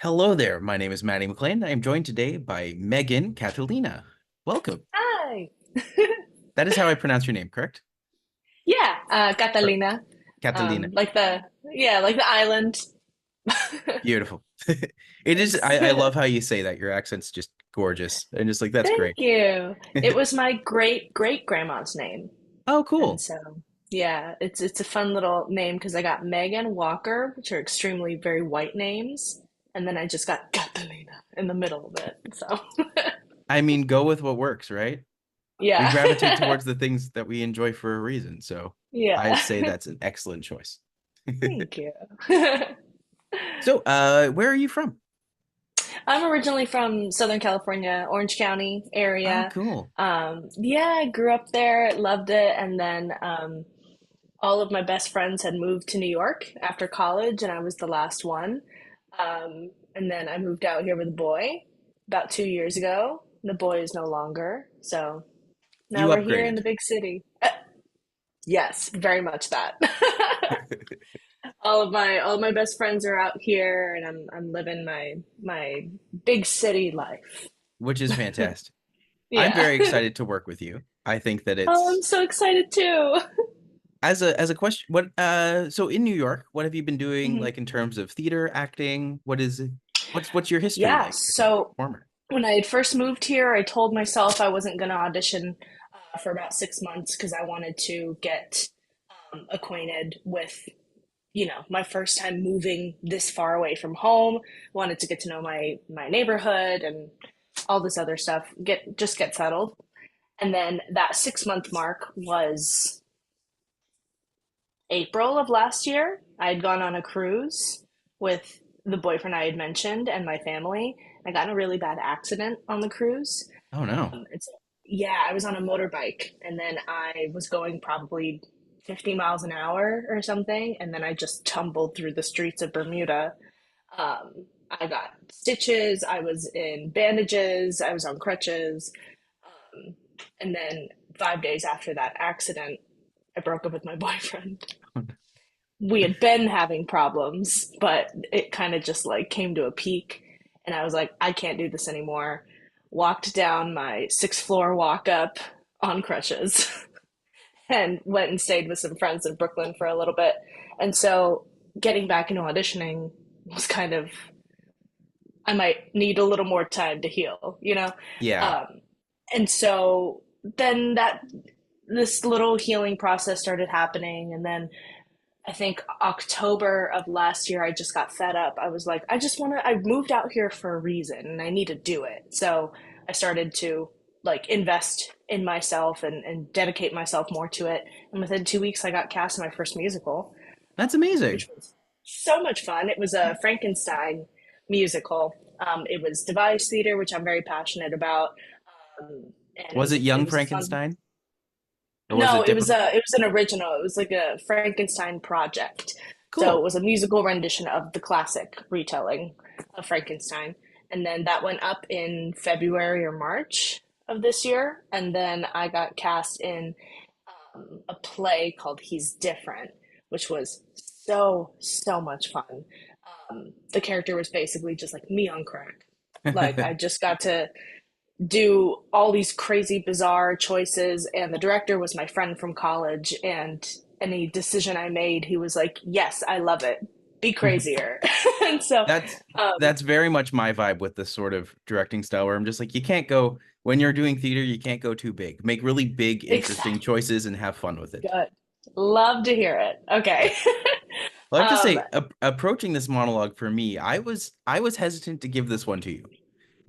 Hello there. My name is Maddie McLean. I am joined today by Megan Catalina. Welcome. Hi. That is how I pronounce your name, correct? Yeah, Or Catalina. Catalina. Like the island. Beautiful. It is. Thanks. I love how you say that. Your accent's just gorgeous. And just like, that's Thank great. you. It was my great grandma's name. Oh, And cool. so yeah, it's a fun little name because I got Megan Walker, which are extremely very white names, and then I just got Catalina in the middle of it. So I mean, go with what works, right? We gravitate yeah. towards the things that we enjoy for a reason. So I'd Yeah. say that's an excellent choice. Thank you. So, where are you from? I'm originally from Southern California, Orange County Oh, area. cool. Yeah, I grew up there, loved it, and then all of my best friends had moved to New York after college, and I was the last one. And then I moved out here with a boy about 2 years ago. The boy is no longer, so You now we're here in upgraded. the big city. Yes, very much that. All of my best friends are out here, and I'm living my big city life. Which is fantastic. I'm Yeah. very excited to work with you. I think that Oh, I'm it's so excited too. as a question, what so in New York, what have you been doing Mhm. like in terms of theater, acting? What's your history Yeah, like as a so performer? when I had first moved here, I told myself I wasn't going to audition for about 6 months because I wanted to get acquainted with, my first time moving this far away from home. Wanted to get to know my neighborhood and all this other stuff. Get settled. And then that 6 month mark was April of last year. I had gone on a cruise with the boyfriend I had mentioned and my family. I got in a really bad accident on the cruise. Oh no. Yeah, I was on a motorbike and then I was going probably 50 miles an hour or something, and then I just tumbled through the streets of Bermuda. I got stitches, I was in bandages, I was on crutches, and then 5 days after that accident, I broke up with my boyfriend. We had been having problems, but it kind of just like came to a peak. And I was like, I can't do this anymore. Walked down my sixth floor walk up on crutches and went and stayed with some friends in Brooklyn for a little bit. And so getting back into auditioning was kind of, I might need a little more time to heal? Yeah. Um, and so then this little healing process started happening. And then I think October of last year, I just got fed up. I was like, I moved out here for a reason and I need to do it. So I started to like invest in myself and dedicate myself more to it. And within 2 weeks, I got cast in my first musical, That's amazing. which was so much fun. It was a Frankenstein musical. It was devised theater, which I'm very passionate about. And it Was was it it Young was a fun. Frankenstein or was No, it different? it was an original. It was like a Frankenstein project. So it Cool. was a musical rendition of the classic retelling of Frankenstein. And then that went up in February or March of this year. And then I got cast in a play called He's Different, which was so much fun. The character was basically just like me on crack. Like I just got to do all these crazy, bizarre choices. And the director was my friend from college. And any decision I made, he was like, "Yes, I love it. Be crazier." And so, That's um, that's very much my vibe with this sort of directing style where I'm just like, you can't go when you're doing theater, you can't go too big. Make really big, interesting exactly. choices and have fun with it. Good. Love to hear it. Yeah. Okay. Well, I have to um, say, approaching this monologue for me, I was hesitant to give this one to you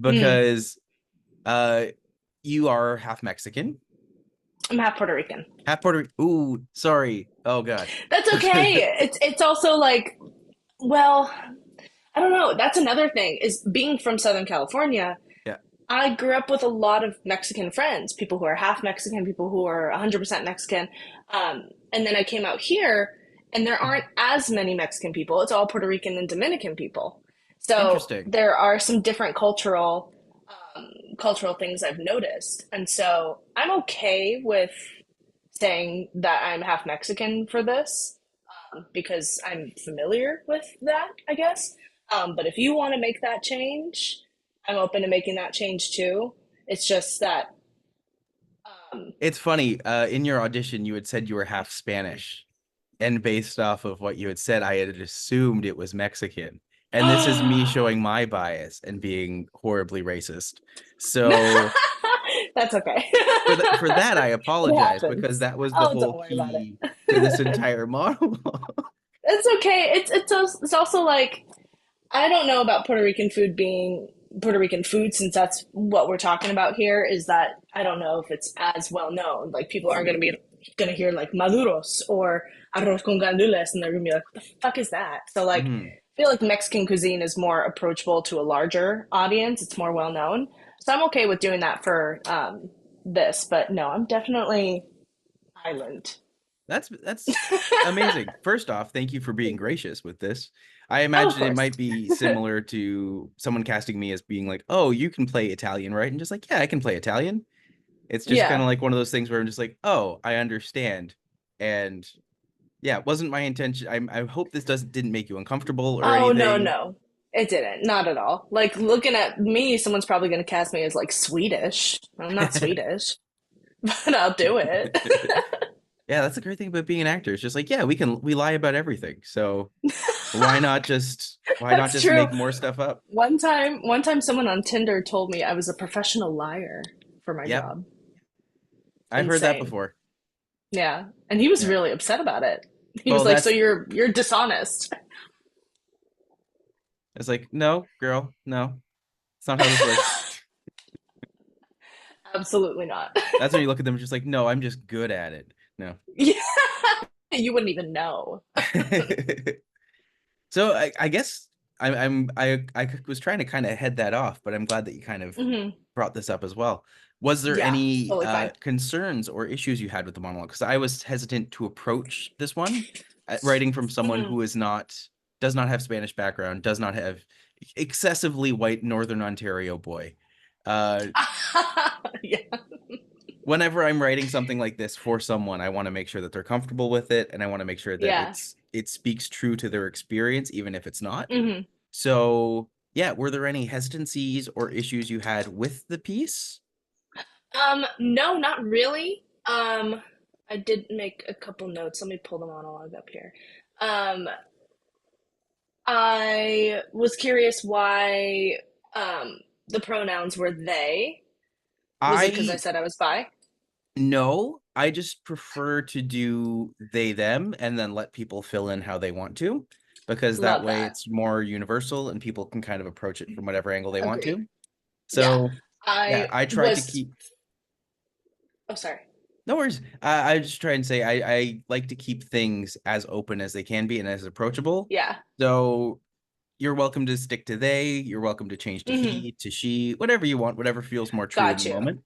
mm, because uh you are half Mexican, I'm half Puerto Rican. half Puerto. Ooh, sorry. Oh God. That's okay. It's also like, well, I don't know. That's another thing is being from Southern California. Yeah, I grew up with a lot of Mexican friends, people who are half Mexican, people who are 100% Mexican. And then I came out here, and there aren't as many Mexican people. It's all Puerto Rican and Dominican people. So interesting. there are some different cultural things I've noticed. And so I'm okay with saying that I'm half Mexican for this because I'm familiar with that, I guess. But if you want to make that change, I'm open to making that change too. It's just that, um, It's funny, in your audition, you had said you were half Spanish. And based off of what you had said, I had assumed it was Mexican. And this is me showing my bias and being horribly racist. So that's okay. for that, I It apologize because happens. that was the Oh, whole don't worry about key to this it. entire monologue. It's okay. It's also like I don't know about Puerto Rican food being Puerto Rican food since that's what we're talking about here. Is that I don't know if it's as well known. Like people are gonna hear like maduros or arroz con gandules, and they're gonna be like, "What the fuck is that?" So like, Mhm. I feel like Mexican cuisine is more approachable to a larger audience. It's more well known, so I'm okay with doing that for this. But no, I'm definitely island. That's amazing. First off, thank you for being gracious with this. I Oh, of imagine it course. might be similar to someone casting me as being like, "Oh, you can play Italian, right?" And just like, "Yeah, I can play Italian." It's just kind of Yeah. like one of those things where I'm just like, "Oh, I understand." And yeah, it wasn't my intention. I hope this doesn't didn't make you uncomfortable or Oh, no, anything. no. It didn't. Not at all. Like looking at me, someone's probably going to cast me as like Swedish. I'm not Swedish, but I'll do it. Yeah, that's the great thing about being an actor. It's just like, yeah, we lie about everything. So why not That's just true. make more stuff up? One time someone on Tinder told me I was a professional liar for my Yep. job. I've heard that Insane. before. Yeah. And he was Yeah. really upset about it. He was Well, like, "So that's you're dishonest." it's like, no, girl, no. It's not how this works. Absolutely not. That's when you look at them just like, no, I'm just good at it. No. Yeah. You wouldn't even know. So I guess I was trying to kind of head that off, but I'm glad that you kind of Hmm. brought this up as well. Was there Yeah, any totally fine. concerns or issues you had with the monologue? Because I was hesitant to approach this one, writing from someone Hmm. who does not have Spanish background, does not have excessively white Northern Ontario boy. Uh, Yeah. Whenever I'm writing something like this for someone, I want to make sure that they're comfortable with it, and I want to make sure that Yeah. it speaks true to their experience, even if it's not. Hmm. So, yeah, were there any hesitancies or issues you had with the piece? No, not really. I did make a couple notes. Let me pull the monologue up here. Um, I was curious why the pronouns were they. Was it because I I said I was bi? No, I just prefer to do they them and then let people fill in how they want to, because that Love way that. it's more universal and people can kind of approach it from whatever angle they want Agreed. to. Yeah. So, yeah, I I try to was, keep oh, sorry. no worries. I just try and say I like to keep things as open as they can be and as approachable. Yeah. So you're welcome to stick to they, you're welcome to change to Hmm. he, to she, whatever you want, whatever feels more true in the Got you. moment.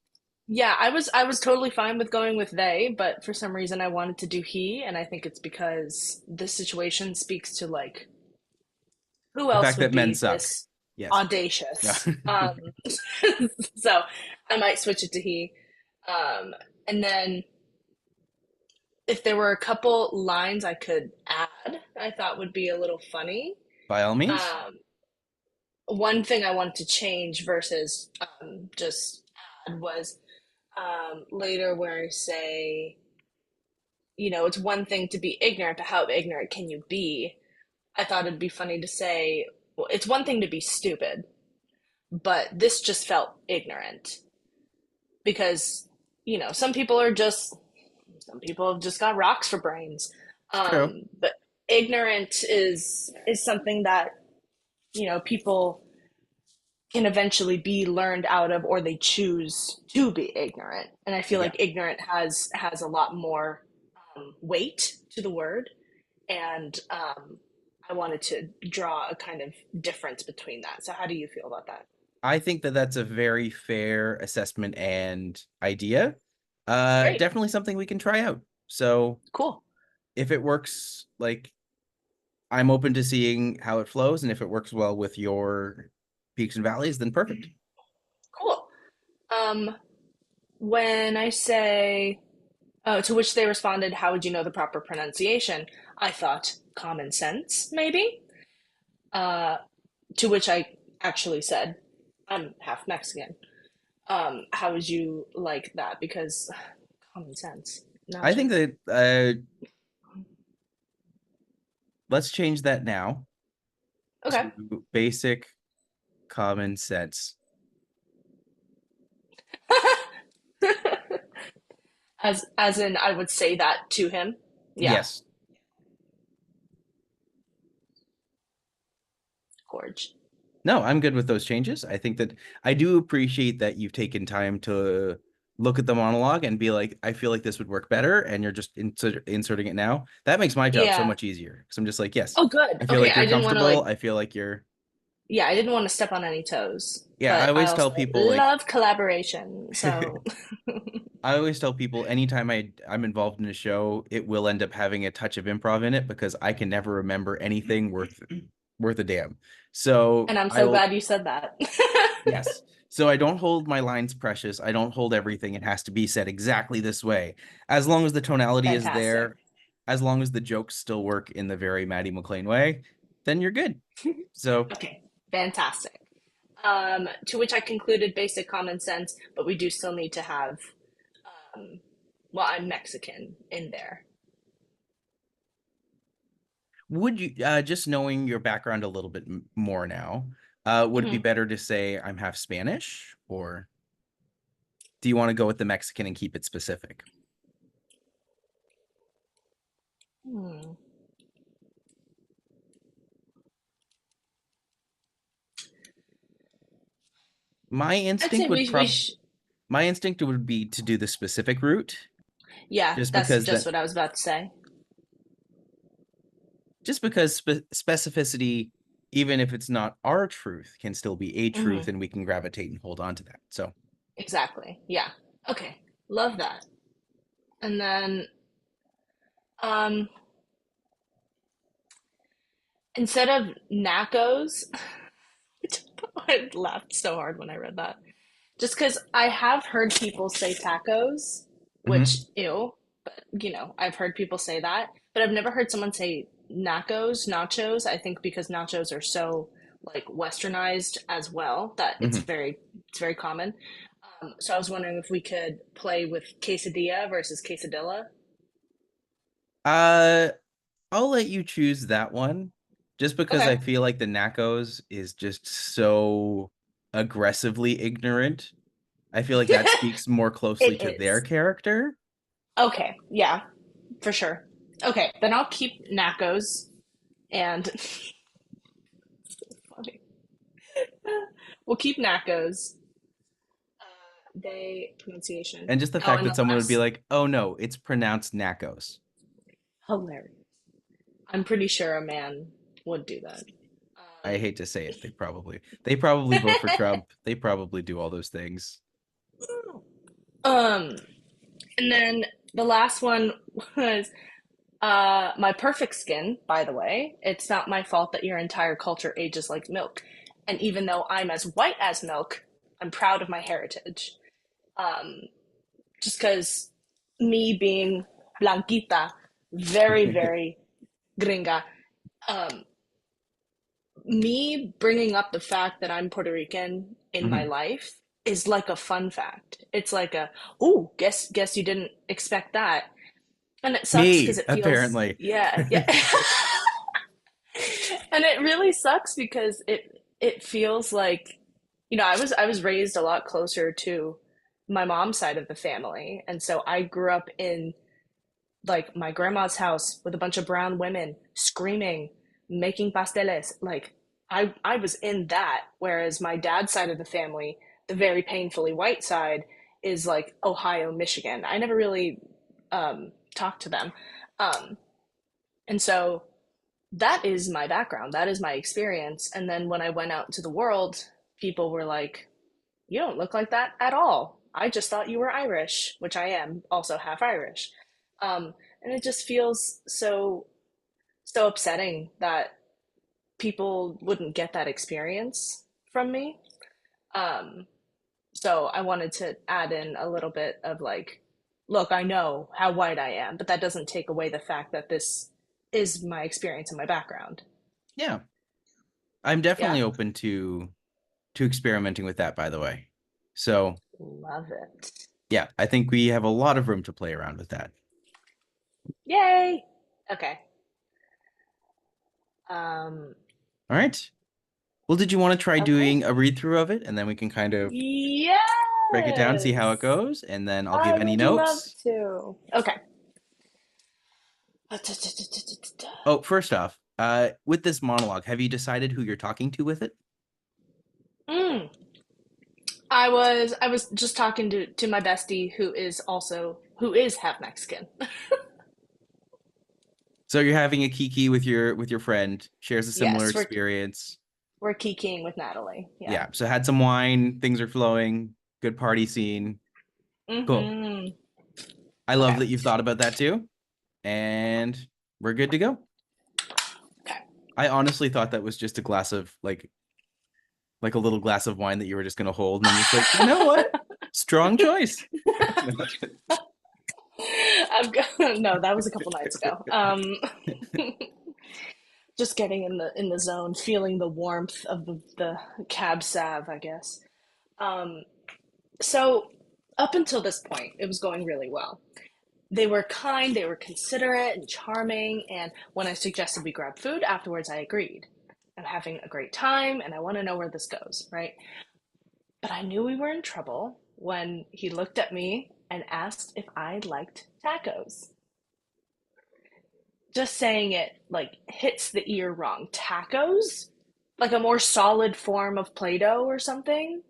Yeah, I was totally fine with going with they, but for some reason I wanted to do he, and I think it's because this situation speaks to like who The else fact would that men be suck. this Yes. Yeah. audacious? So I might switch it to he. Um, and then if there were a couple lines I could add, I thought would be a little funny. By all means. Um, one thing I wanted to change versus just add was later where I say, it's one thing to be ignorant, but how ignorant can you be? I thought it'd be funny to say, well, it's one thing to be stupid, but this just felt ignorant because, some people have just got rocks for brains. True. But ignorant is something that, people can eventually be learned out of or they choose to be ignorant. And I feel Yeah. like ignorant has a lot more weight to the word and I wanted to draw a kind of difference between that. So how do you feel about that? I think that that's a very fair assessment and idea. Great. Definitely something we can try out. So Cool. if it works, like I'm open to seeing how it flows, and if it works well with your peaks and valleys, then perfect. Cool. Um, when I say, oh, to which they responded, how would you know the proper pronunciation? I thought common sense, maybe. To which I actually said, I'm half Mexican. How would you like that? Because common sense, I think nachos. that let's change that now Okay. to basic common sense. As in, I would say that to him. Yeah, Yes. gorge. No, I'm good with those changes. I think that I do appreciate that you've taken time to look at the monologue and be like, I feel like this would work better, and you're just inserting it now. That makes my job so Yeah. much easier because I'm just like, yes, Oh, good. I feel Okay, like I you're didn't want to comfortable. like. I feel like you're, Yeah, I didn't want to step on any toes, yeah. but I also love collaboration. So, I always tell people anytime I'm involved in a show, it will end up having a touch of improv in it because I can never remember anything worth a damn. So and I'm I so will. glad you said that. Yes. So I don't hold my lines precious. I don't hold everything. It has to be said exactly this way. As long as the tonality is Fantastic. there, as long as the jokes still work in the very Maddie McLean way, then you're good. So Okay, fantastic. To which I concluded basic common sense, but we do still need to have, um, well, I'm Mexican in there. would you just knowing your background a little bit more now, would it be Hmm. better to say I'm half Spanish, or do you want to go with the Mexican and keep it specific? Hmm. My I'd instinct say would we prob my instinct would be to do the specific route, yeah, just that's because just that what I was about to say. just because specificity, even if it's not our truth, can still be a truth, Hmm. and we can gravitate and hold on to that. So, Exactly. Yeah. Okay. Love that. And then, um, instead of Nacos, I laughed so hard when I read that. Just because I have heard people say tacos, which, mhm, ew, but I've heard people say that, but I've never heard someone say nachos. I think because nachos are so like westernized as well that it's mhm. very common. So I was wondering if we could play with quesadilla versus quesadilla. uh, I'll let you choose that one, just because Okay. I feel like the Nacos is just so aggressively ignorant. I feel like that speaks more closely It to their is. character. Okay, yeah, for sure. Okay, then I'll keep Nachos and funny. We'll keep Nachos. They pronunciation. And just the Oh, fact and that the someone would be last like, "Oh no, it's pronounced Nacos." hilarious. I'm pretty sure a man would do that. I hate to say it, they probably vote for Trump. They probably do all those things. Um, and then the last one was my perfect skin, by the way. It's not my fault that your entire culture ages like milk. And even though I'm as white as milk, I'm proud of my heritage. Um, just because me being blanquita, very, very gringa, um, me bringing up the fact that I'm Puerto Rican in my Mhm. life is like a fun fact. It's like a, oh, guess you didn't expect that. And it sucks because Me, it feels, apparently. yeah, yeah. And it really sucks because it feels like, I was raised a lot closer to my mom's side of the family. And so I grew up in like my grandma's house with a bunch of brown women screaming, making pasteles. Like I was in that, whereas my dad's side of the family, the very painfully white side, is like Ohio, Michigan. I never really talked to them, and so that is my background. That is my experience. And then when I went out into the world, people were like, "You don't look like that at all. I just thought you were Irish," which I am, also half Irish. And it just feels so upsetting that people wouldn't get that experience from me. Um, so I wanted to add in a little bit of like, look, I know how white I am, but that doesn't take away the fact that this is my experience and my background. Yeah. I'm Yeah. definitely open to experimenting with that, by the way. So Love it. yeah, I think we have a lot of room to play around with that. Yay. Okay. Um, All right. Well, did you want to try okay. doing a read through of it and then we can kind of break it down, see how it Yes. goes, and then I'll I give any would love notes. to. Okay. Oh, first off, with this monologue, have you decided who you're talking to with it? Mm. I was just talking to my bestie who is half Mexican. So you're having a kiki with your friend, shares a similar Yes, experience. we're kikiing with Natalie. Yeah. Yeah. So had some wine, things are flowing, good party scene. Cool. Mm-hmm. I love Okay. that you've thought about that too. And we're good to go. Okay. I honestly thought that was just a glass of like a little glass of wine that you were just gonna hold, and I'm just like, you know what? Strong choice. No, that was a couple nights ago. Just getting in the zone, feeling the warmth of the cab sav, I guess. Um, so up until this point, it was going really well. They were kind, they were considerate and charming, and when I suggested we grab food afterwards, I agreed. I'm having a great time, and I want to know where this goes, right? But I knew we were in trouble when he looked at me and asked if I liked tacos. Just saying it like hits the ear wrong. Tacos? Like a more solid form of Play Doh or something?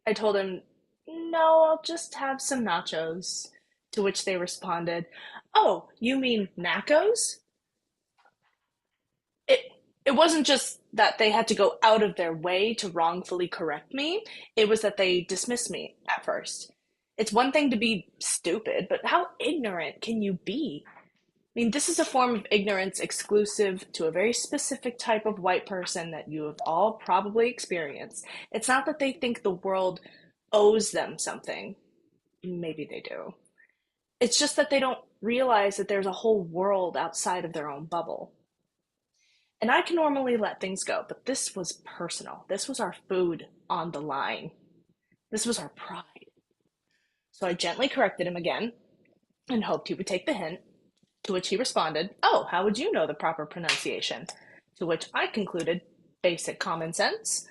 I told him, no, I'll just have some nachos. To which they responded, oh, you mean nachos? It, it wasn't just that they had to go out of their way to wrongfully correct me, it was that they dismissed me at first. It's one thing to be stupid, but how ignorant can you be? I mean, this is a form of ignorance exclusive to a very specific type of white person that you have all probably experienced. It's not that they think the world owes them something. Maybe they do. It's just that they don't realize that there's a whole world outside of their own bubble. And I can normally let things go, but this was personal. This was our food on the line. This was our pride. So I gently corrected him again and hoped he would take the hint. To which he responded, oh, how would you know the proper pronunciation? To which I concluded, basic common sense.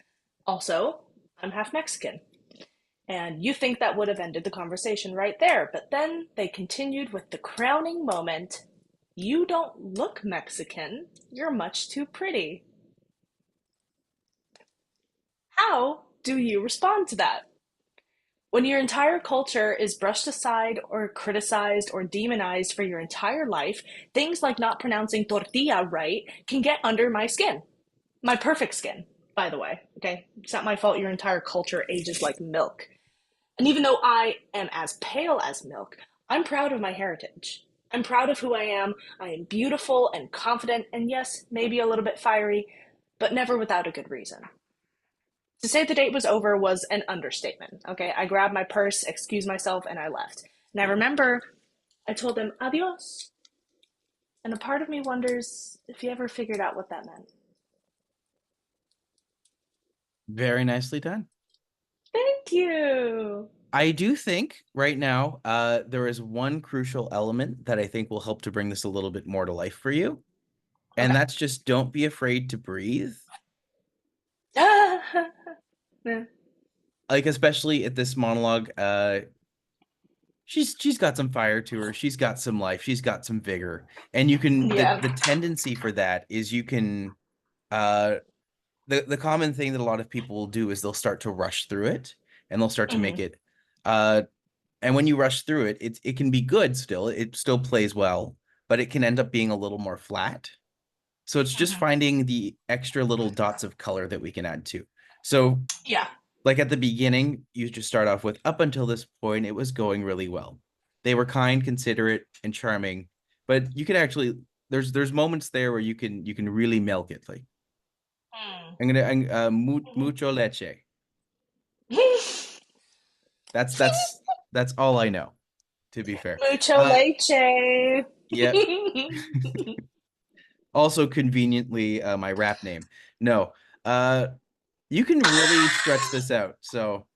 Also, I'm half Mexican. And you think that would have ended the conversation right there, but then they continued with the crowning moment. You don't look Mexican. You're much too pretty. How do you respond to that? When your entire culture is brushed aside or criticized or demonized for your entire life, things like not pronouncing tortilla right can get under my skin. My perfect skin, by the way. Okay? It's not my fault your entire culture ages like milk. And even though I am as pale as milk, I'm proud of my heritage. I'm proud of who I am. I am beautiful and confident, and yes, maybe a little bit fiery, but never without a good reason. To say the date was over was an understatement. Okay, I grabbed my purse, excused myself, and I left. And I remember I told him adios. And a part of me wonders if he ever figured out what that meant. Very nicely done. Thank you. I do think right now, there is one crucial element that I think will help to bring this a little bit more to life for you. And Okay. that's just don't be afraid to breathe. Yeah. Like, especially at this monologue, she's got some fire to her. She's got some life. She's got some vigor. And you can Yeah. the tendency for that is you can uh the common thing that a lot of people will do is they'll start to rush through it and they'll start to make Mm-hmm. it and when you rush through it, it can be good still. It still plays well, but it can end up being a little more flat. So it's just Mm-hmm. finding the extra little dots of color that we can add to. So Yeah. like at the beginning, you just start off with up until this point, it was going really well. They were kind, considerate, and charming, but you can actually there's moments there where you can really milk it. Like mucho leche. Mm. That's all I know. To be fair, Mucho leche. yeah. Also conveniently my rap name. No. Uh, you can really stretch this out. So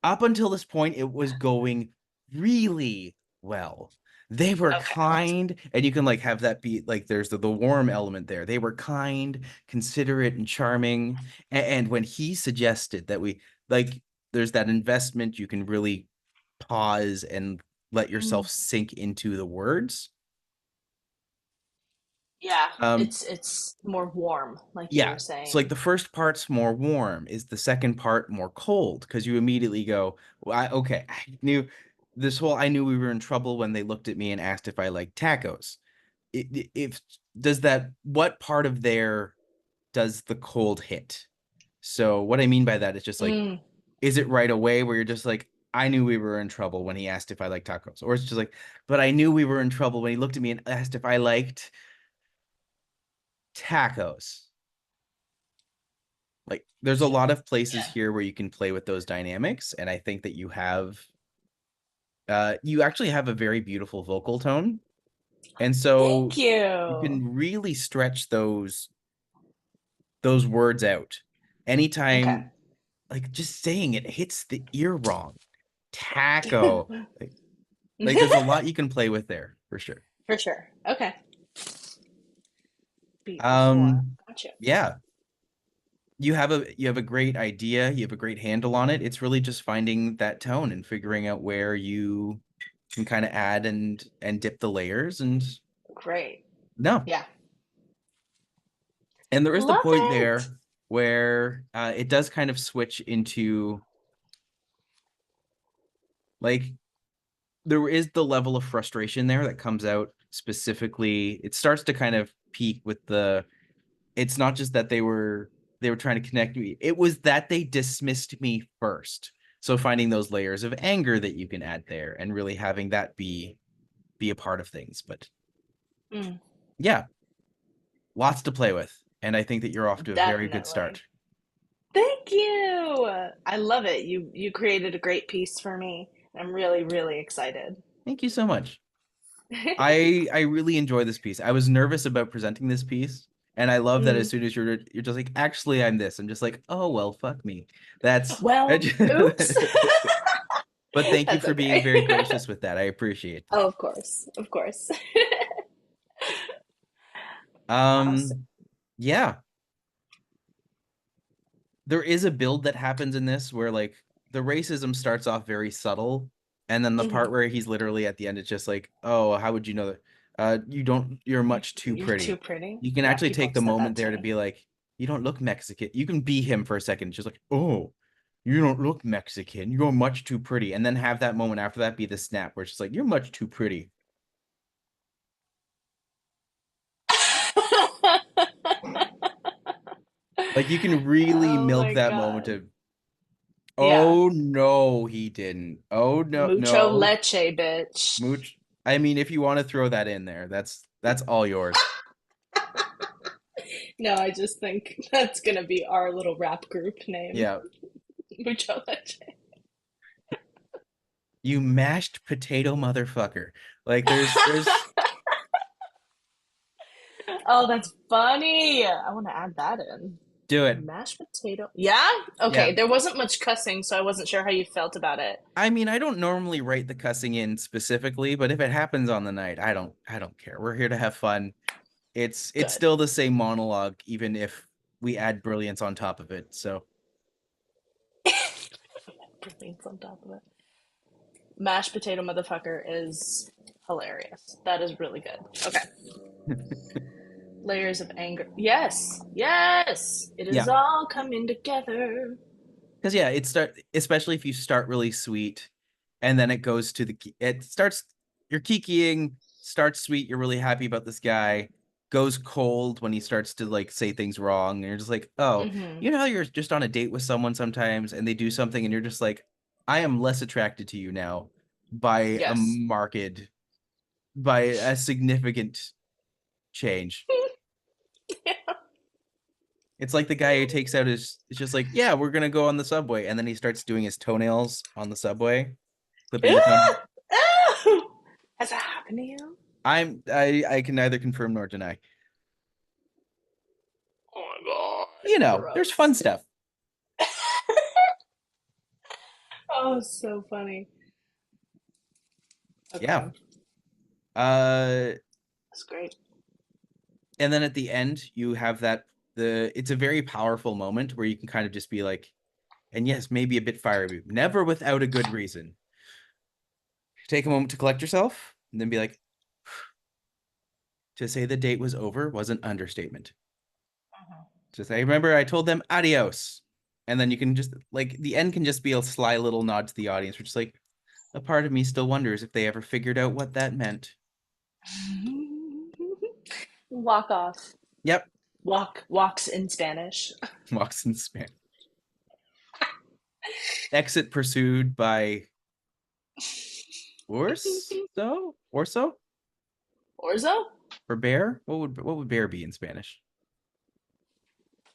up until this point, it was going really well. They were Okay. kind, and you can like have that be like there's the warm element there. They were kind, considerate, and charming. And when he suggested that we like there's that investment, you can really pause and let yourself Mm. sink into the words. Yeah, Um, it's more warm, like you yeah. were So like saying. the first part's more warm, is the second part more cold because you immediately go, well, okay, I knew we were in trouble when they looked at me and asked if I like tacos. If does that what part of there does the cold hit? So what I mean by that is just like, Mm. is it right away where you're just like, I knew we were in trouble when he asked if I like tacos, or it's just like, but I knew we were in trouble when he looked at me and asked if I liked tacos. Like there's a lot of places Yeah. here where you can play with those dynamics, and I think that you actually have a very beautiful vocal tone, and Thank so you you. can really stretch those words out Okay. anytime. Like just saying it hits the ear wrong. Taco. like, like there's a lot you can play with there for sure. For sure. Okay. Beat before. um Gotcha. yeah, you have a great idea, you have a great handle on it. It's really just finding that tone and figuring out where you can kind of add and dip the layers. And Great. no, Yeah. and there is the Love point it. there where it does kind of switch into like there is the level of frustration there that comes out specifically. It starts to kind of peak with the it's not just that they were trying to connect me, it was that they dismissed me first. So finding those layers of anger that you can add there and really having that be a part of things. But Mm, yeah, lots to play with, and I think that you're off to a very good definitely. start. Thank you. I love it. You created a great piece for me. I'm really, really excited. Thank you so much. I really enjoy this piece. I was nervous about presenting this piece, and I love that as Mm. soon as you're just like, actually, I'm this. I'm just like, oh well, fuck me. That's Well, oops. but thank you That's for being okay. very gracious with that. I appreciate that. Oh, of course. Of course. Awesome. Um, yeah, there is a build that happens in this where like the racism starts off very subtle, and then the part Hmm. where he's literally at the end, it's just like, oh, how would you know that? You're much too You're too pretty. pretty. You can Yeah, actually people take have the said moment that there to to me. be like, you don't look Mexican. You can be him for a second, just like, oh, you don't look Mexican. You're much too pretty. And then have that moment after that be the snap where it's just like, you're much too pretty. Like you can really Oh milk my that moment God. of, Yeah. oh no, he didn't. Oh no, Mucho no. leche, bitch. Mooch. I mean, if you want to throw that in there, that's all yours. No, I just think that's gonna be our little rap group name. Yeah. Mucho leche. You mashed potato motherfucker. Like there's Oh, that's funny. I want to add that in. do it. Mashed potato. Yeah? Okay, Yeah. there wasn't much cussing, so I wasn't sure how you felt about it. I mean, I don't normally write the cussing in specifically, but if it happens on the night, I don't care. We're here to have fun. It's Good. still the same monologue, even if we add brilliance on top of it. So Everything's on top of it. Mashed potato motherfucker is hilarious. That is really good. Okay. Layers of anger. Yes. Yes. It is yeah. all coming together. Because yeah, especially if you start really sweet, and then it goes to it starts you're kikiing, starts sweet, you're really happy about this guy, goes cold when he starts to like say things wrong, and you're just like, oh, Mm-hmm. you know how you're just on a date with someone sometimes, and they do something, and you're just like, I am less attracted to you now by a Yes. marked, by a significant change. It's like the guy who takes out his, it's just like, yeah, we're gonna go on the subway, and then he starts doing his toenails on the subway, clipping the toenail. Ah! Ah! Has that happened to you? I can neither confirm nor deny. Oh my there's fun Gross. stuff. Oh, so funny. Yeah. Okay, Uh, that's great. and then at the end, you have it's a very powerful moment where you can kind of just be like, and yes, maybe a bit fiery, never without a good reason. Take a moment to collect yourself and then be like, to say the date was over was an understatement. To say, remember, I told them adios. And then you can just, like, the end can just be a sly little nod to the audience, which is like, a part of me still wonders if they ever figured out what that meant. Walk off. Yep. Walks in Spanish. Walks in span. Exit pursued by Orso? Orzo? Or bear? What would bear be in Spanish?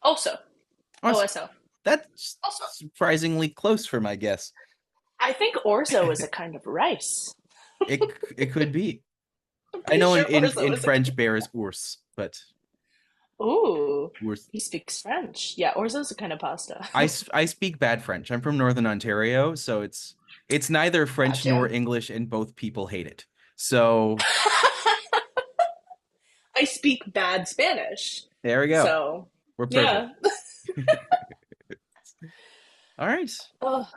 Also. Oh, OSO. that's Also. surprisingly close for my guess. I think orzo is a kind of rice. It could be. I'm I pretty know sure orzo in is a kind French bear is ours, but of. Ooh, ours. he speaks French. Yeah, orzo is a kind of pasta. I speak bad French. I'm from Northern Ontario, so it's neither French nor Gotcha. English, and both people hate it. So I speak bad Spanish. there we go. So, We're perfect. yeah. All right. Oh,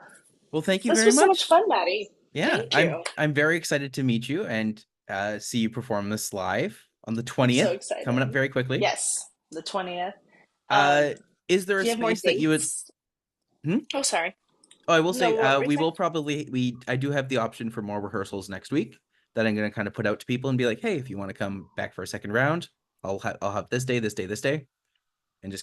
Well, thank you this very was so much much. fun, Maddie. Yeah, Thank I'm you. I'm very excited to meet you and see you perform this live on the So 20th, coming up excited. very quickly. Yes, the 20th. Uh, Um, is there a do you have more space that you would? dates? Hmm? Oh, sorry. Oh, I will No, say, what were you we saying? will probably I do have the option for more rehearsals next week that I'm going to kind of put out to people and be like, hey, if you want to come back for a second round, I'll have this day, and just kind of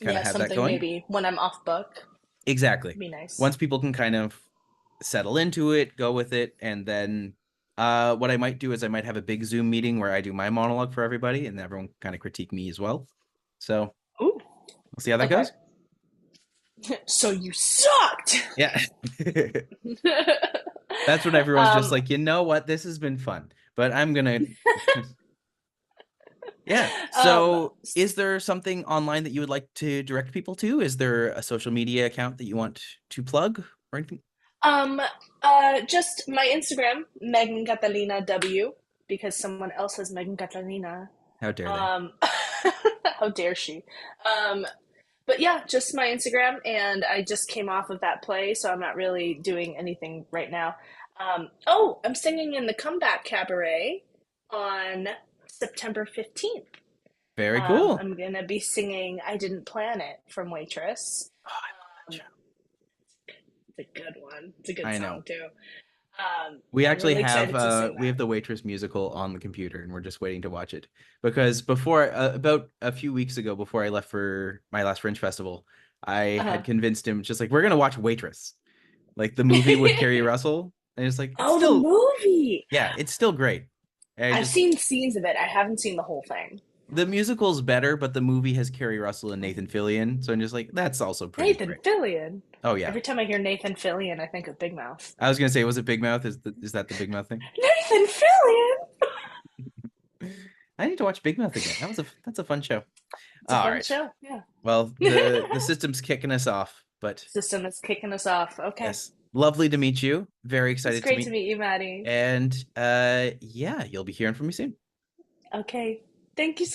Yeah, have that something going. maybe when I'm off book. Exactly. Be nice. Once people can kind of settle into it, go with it, and then what I might do is I might have a big Zoom meeting where I do my monologue for everybody and everyone kind of critique me as well. So Ooh, we'll see how that okay. goes. So you sucked. Yeah. That's when everyone's just um, like, you know what? This has been fun, but I'm gonna. Yeah. um, So, is there something online that you would like to direct people to? Is there a social media account that you want to plug or anything? um, just my Instagram, Megan Catalina W, because someone else has Megan Catalina. How dare they? Um, how dare she? Um, but yeah, just my Instagram, and I just came off of that play, so I'm not really doing anything right now. Oh, I'm singing in the Comeback Cabaret on September 15th. Very cool. I'm gonna be singing "I Didn't Plan It" from Waitress. Oh, I love that Um, show. it's a good one. It's a good I song know. too. We I'm actually really excited to sing we that. have the Waitress musical on the computer and we're just waiting to watch it. Because before about a few weeks ago before I left for my last Fringe Festival, I had Uh-huh. convinced him just like we're gonna watch Waitress. Like the movie with Carrie Russell. And it's like it's Oh, the still movie! yeah, it's still great. And I I've just seen scenes of it. I haven't seen the whole thing. the musical's better, but the movie has Carrie Russell and Nathan Fillion. So I'm just like, that's also pretty Nathan great. Fillion. Oh yeah. Every time I hear Nathan Fillion, I think of Big Mouth. I was gonna say, was it Big Mouth? Is that the Big Mouth thing? Nathan Fillion! I need to watch Big Mouth again. That's a fun show. It's a All fun right. show. Yeah. Well, the system's kicking us off, but System is kicking us off. Okay. yes, lovely to meet you. Very It's excited to great to meet. meet you, Maddie. And yeah, you'll be hearing from me soon. Okay. Thank you so